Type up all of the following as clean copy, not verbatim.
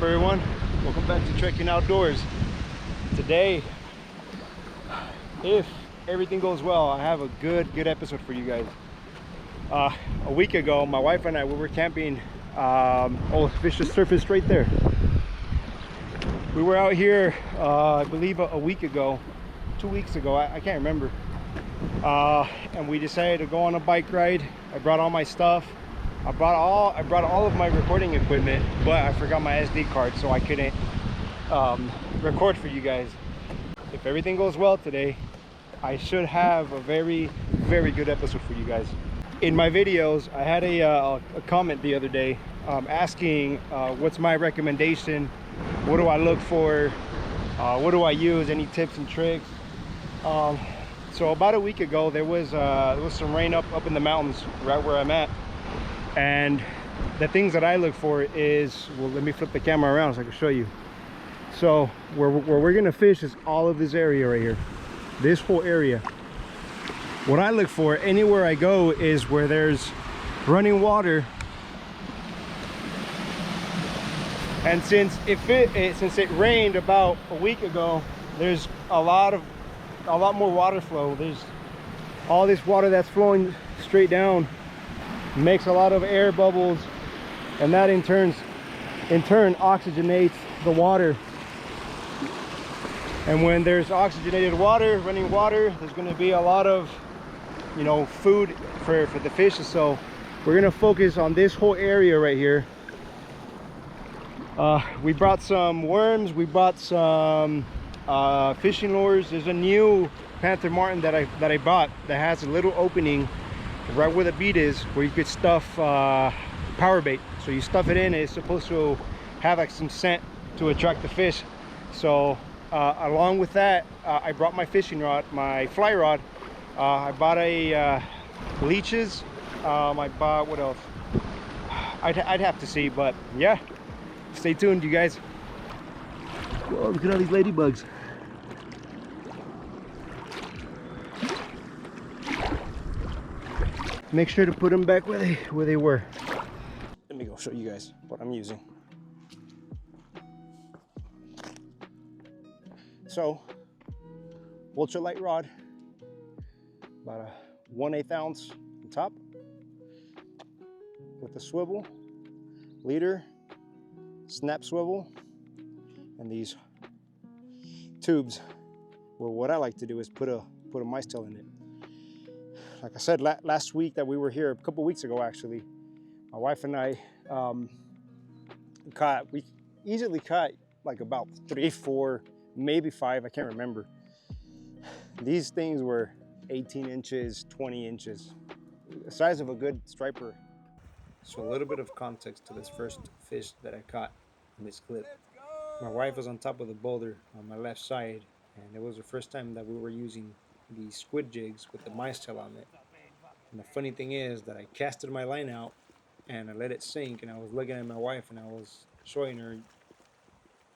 up, everyone? Welcome back to Trekking Outdoors. Today, if everything goes well, I have a good episode for you guys. A week ago, my wife and I, we were camping. Oh, fish just surfaced right there. We were out here, I believe a week ago, 2 weeks ago, I can't remember. And we decided to go on a bike ride. I brought all my stuff. I brought all of my recording equipment, but I forgot my SD card, so I couldn't record for you guys. If everything goes well today, I should have a very good episode for you guys. In my videos, I had a comment the other day asking what's my recommendation, what do I look for, what do I use, any tips and tricks. So about a week ago, there was some rain up in the mountains right where I'm at. And the things that I look for is, well, let me flip the camera around so I can show you. So where we're gonna fish is all of this area right here, this whole area. What I look for anywhere I go is where there's running water. And since it rained about a week ago, there's a lot more water flow. There's all this water that's flowing straight down, makes a lot of air bubbles, and that in turn oxygenates the water. And when there's oxygenated water, running water, there's going to be a lot of, you know, food for the fish. So we're going to focus on this whole area right here. We brought some worms, we brought some fishing lures. There's a new Panther Martin that I bought that has a little opening right where the bead is, where you could stuff power bait. So you stuff it in, it's supposed to have like some scent to attract the fish. So along with that, I brought my fishing rod, my fly rod. I bought a leeches. I bought, what else? I'd have to see, but yeah, stay tuned, you guys. Whoa, look at all these ladybugs. Make sure to put them back where they were. Let me go show you guys what I'm using. So, ultralight rod, about a 1/8 ounce on top, with a swivel, leader, snap swivel, and these tubes. Well, what I like to do is put a mice tail in it. Like I said last week that we were here, a couple weeks ago actually, my wife and I we easily caught like about 3, 4, maybe 5, I can't remember. These things were 18 inches, 20 inches, the size of a good striper. So a little bit of context to this first fish that I caught in this clip. My wife was on top of the boulder on my left side, and it was the first time that we were using these squid jigs with the mice tail on it. And the funny thing is that I casted my line out and I let it sink, and I was looking at my wife and I was showing her,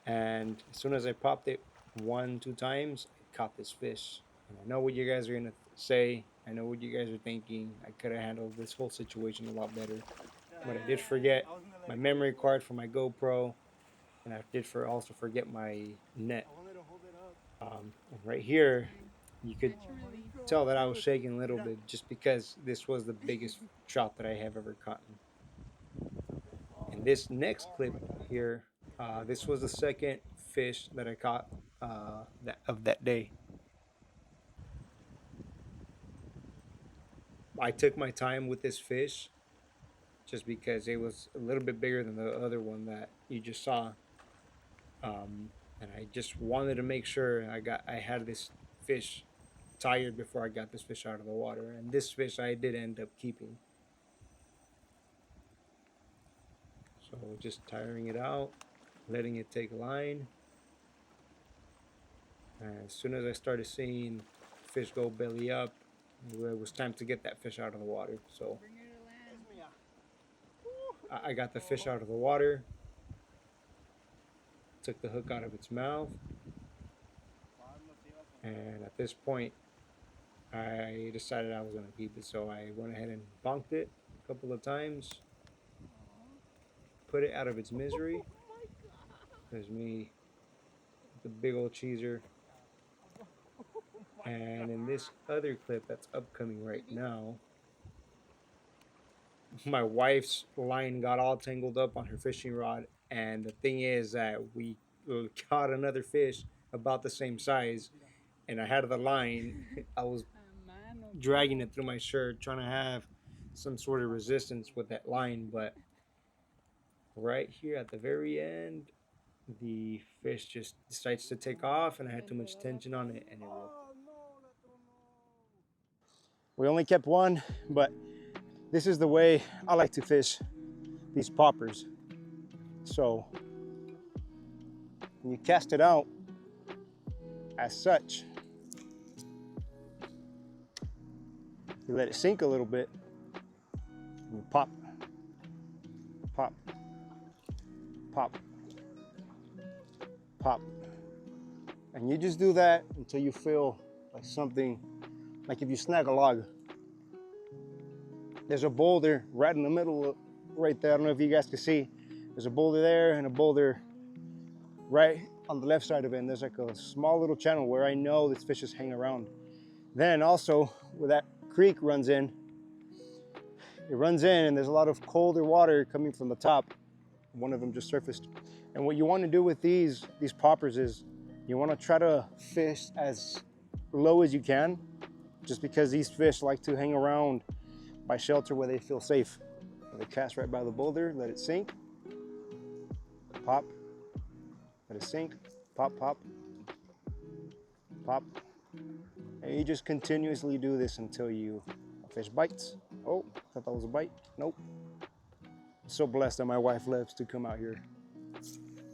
and as soon as I popped it 1, 2 times, I caught this fish. And I know what you guys are gonna say, I know what you guys are thinking. I could have handled this whole situation a lot better, but I did forget my memory card for my GoPro, and I did also forget my net. And right here you could tell that I was shaking a little bit, just because this was the biggest trout that I have ever caught. In this next clip here, this was the second fish that I caught that day. I took my time with this fish just because it was a little bit bigger than the other one that you just saw. And I just wanted to make sure I had this fish tired before I got this fish out of the water. And this fish I did end up keeping. So just tiring it out, letting it take line. And as soon as I started seeing fish go belly up, it was time to get that fish out of the water. So I got the fish out of the water, took the hook out of its mouth, and at this point I decided I was going to keep it. So I went ahead and bonked it a couple of times, put it out of its misery, There's me, the big old cheeser. And in this other clip that's upcoming right now, my wife's line got all tangled up on her fishing rod. And the thing is that we caught another fish about the same size. And I had the line, I was dragging it through my shirt, trying to have some sort of resistance with that line. But right here at the very end, the fish just decides to take off, and I had too much tension on it, and it ripped. We only kept one, but this is the way I like to fish these poppers. So when you cast it out as such, you let it sink a little bit, and you pop, pop, pop, pop. And you just do that until you feel like something, like if you snag a log. There's a boulder right in the middle, right there. I don't know if you guys can see. There's a boulder there and a boulder right on the left side of it. And there's like a small little channel where I know these fishes hang around. Then also, where that creek runs in, it runs in and there's a lot of colder water coming from the top. One of them just surfaced. And what you want to do with these poppers is you want to try to fish as low as you can, just because these fish like to hang around by shelter where they feel safe. So they cast right by the boulder, let it sink, pop, let it sink, pop, pop, pop. And you just continuously do this until a fish bites. Oh, thought that was a bite. Nope. I'm so blessed that my wife loves to come out here.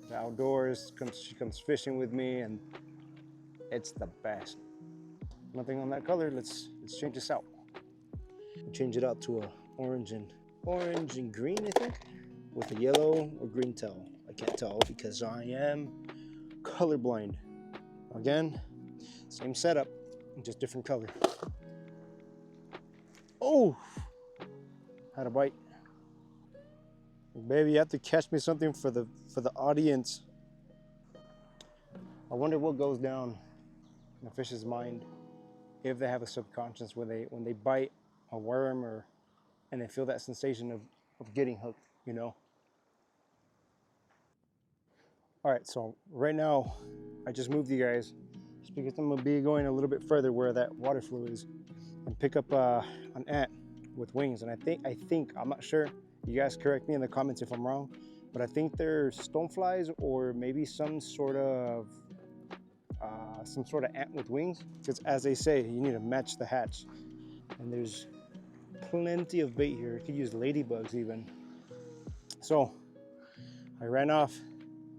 The outdoors, she comes fishing with me, and it's the best. Nothing on that color. Let's change this out. Change it out to a orange and green, I think, with a yellow or green tail. I can't tell because I am colorblind. Again, same setup, just different color. Oh, had a bite. Baby, you have to catch me something for the audience. I wonder what goes down in a fish's mind if they have a subconscious when they bite a worm and they feel that sensation of getting hooked, you know. All right, so right now I just moved you guys just because I'm gonna be going a little bit further where that water flow is and pick up an ant with wings. And I think I'm not sure. You guys correct me in the comments if I'm wrong, but I think they're stoneflies or maybe some sort of ant with wings. Because as they say, you need to match the hatch. And there's plenty of bait here. You could use ladybugs even. So I ran off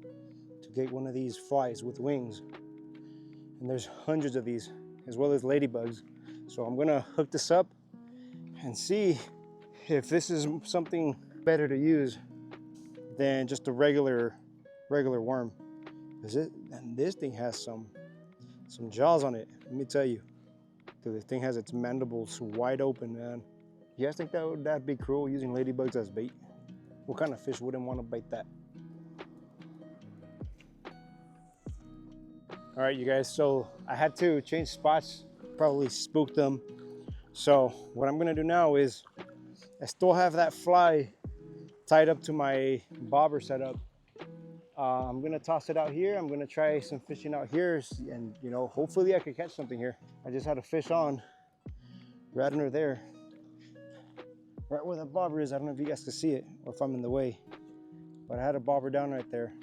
to get one of these flies with wings. And there's hundreds of these, as well as ladybugs. So I'm gonna hook this up and see if this is something better to use than just a regular worm. And this thing has some jaws on it. Let me tell you, dude, this thing has its mandibles wide open, man. You guys think that'd be cruel using ladybugs as bait? What kind of fish wouldn't want to bite that? All right, you guys, so I had to change spots, probably spooked them. So what I'm gonna do now is I still have that fly tied up to my bobber setup. I'm gonna toss it out here. I'm gonna try some fishing out here, and hopefully I could catch something here. I just had a fish on right under there, right where the bobber is. I don't know if you guys can see it or if I'm in the way, but I had a bobber down right there.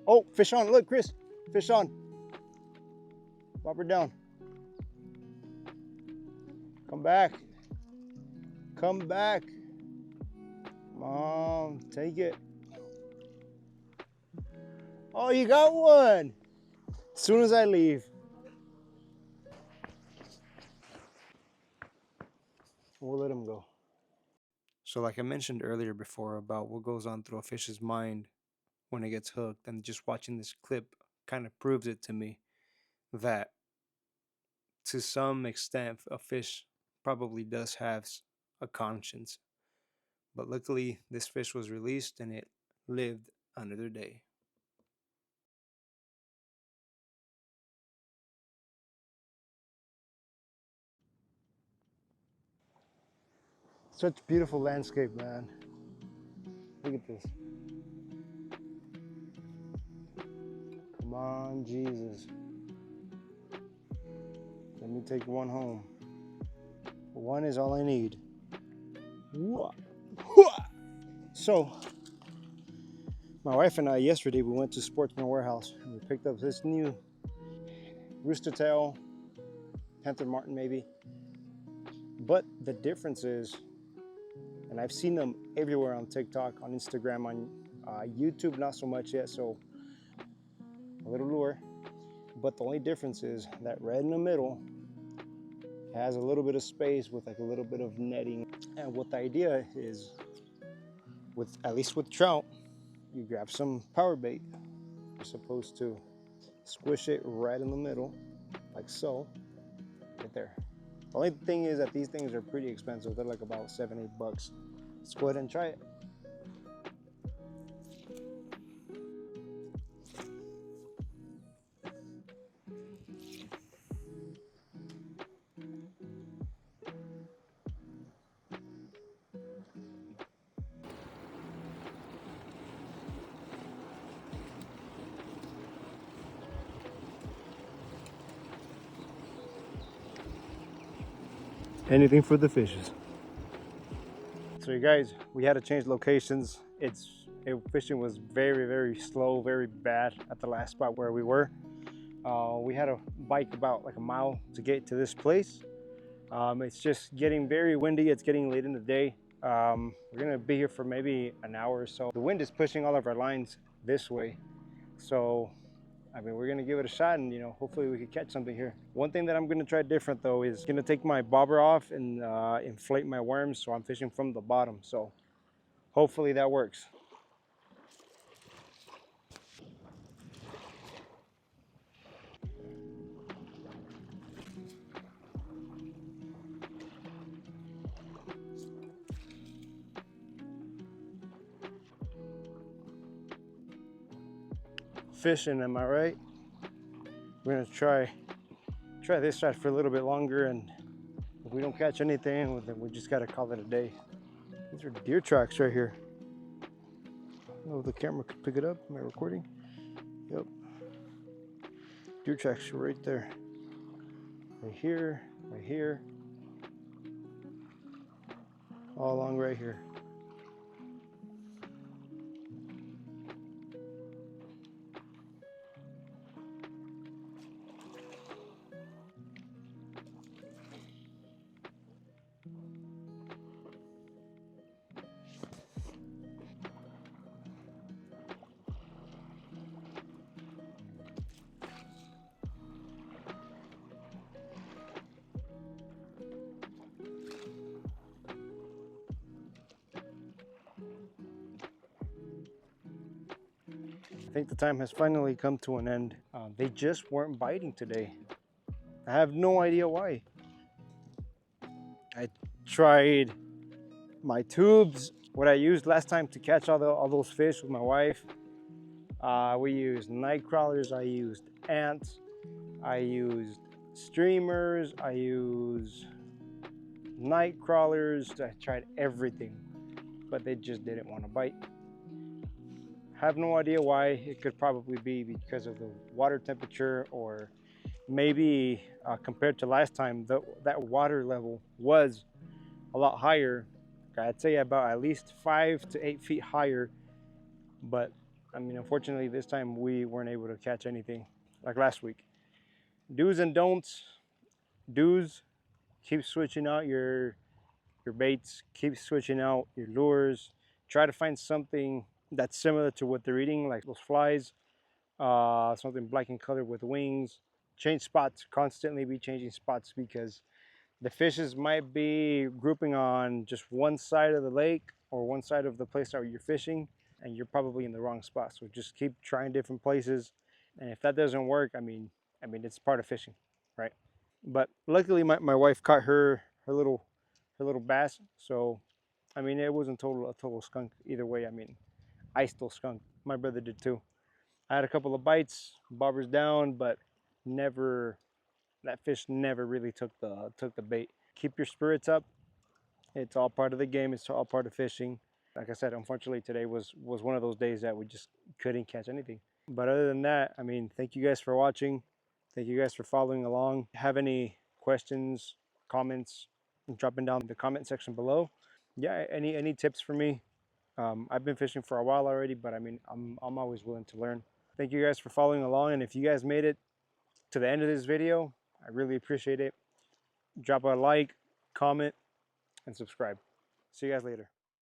Oh, fish on! Look, Chris, fish on. Bobber down. Come back. Come back. Mom, take it. Oh, you got one. As soon as I leave. We'll let him go. So like I mentioned earlier before about what goes on through a fish's mind when it gets hooked, and just watching this clip kind of proves it to me that to some extent a fish probably does have a conscience. But luckily this fish was released and it lived another day. Such beautiful landscape, man. Look at this. Come on, Jesus. Let me take one home. One is all I need. So, my wife and I yesterday we went to Sportsman Warehouse and we picked up this new rooster tail, Panther Martin maybe. But the difference is, and I've seen them everywhere on TikTok, on Instagram, on YouTube, not so much yet. So a little lure. But the only difference is that red in the middle has a little bit of space with like a little bit of netting. And what the idea is, with at least with trout, you grab some power bait. You're supposed to squish it right in the middle, like so, right there. The only thing is that these things are pretty expensive. They're like about $7-8. Let's go ahead and try it. Anything for the fishes. So you guys, we had to change locations. Fishing was very slow, very bad at the last spot where we were. We had to bike about like a mile to get to this place. It's just getting very windy. It's getting late in the day. We're gonna be here for maybe an hour or so. The wind is pushing all of our lines this way. So, I mean, we're gonna give it a shot and, hopefully we can catch something here. One thing that I'm gonna try different though is gonna take my bobber off and inflate my worms so I'm fishing from the bottom. So hopefully that works. Fishing, am I right? We're gonna try this shot for a little bit longer, and if we don't catch anything, then we just gotta call it a day. These are deer tracks right here. I don't know if the camera could pick it up. Am I recording? Yep. Deer tracks are right there. Right here, right here. All along right here. I think the time has finally come to an end. They just weren't biting today. I have no idea why. I tried my tubes, what I used last time to catch all those fish with my wife. We used night crawlers, I used ants, I used streamers, I used night crawlers. I tried everything, but they just didn't want to bite. Have no idea why. It could probably be because of the water temperature, or maybe compared to last time, that water level was a lot higher. I'd say about at least 5 to 8 feet higher. But I mean, unfortunately, this time we weren't able to catch anything like last week. Do's and don'ts. Do's: keep switching out your baits, keep switching out your lures. Try to find something that's similar to what they're eating, like those flies, something black in color with wings. Change spots, constantly be changing spots, because the fishes might be grouping on just one side of the lake or one side of the place that you're fishing, and you're probably in the wrong spot. So just keep trying different places. And if that doesn't work, I mean, it's part of fishing, right? But luckily my wife caught her little bass. So I mean, it wasn't a total skunk either way. I mean, I still skunked. My brother did too. I had a couple of bites, bobbers down, but never, that fish never really took the bait. Keep your spirits up. It's all part of the game. It's all part of fishing. Like I said, unfortunately today was one of those days that we just couldn't catch anything. But other than that, I mean, thank you guys for watching. Thank you guys for following along. Have any questions, comments, dropping down in the comment section below. Yeah, any tips for me? I've been fishing for a while already, but I mean, I'm always willing to learn. Thank you guys for following along, and if you guys made it to the end of this video, I really appreciate it. Drop a like, comment, and subscribe. See you guys later.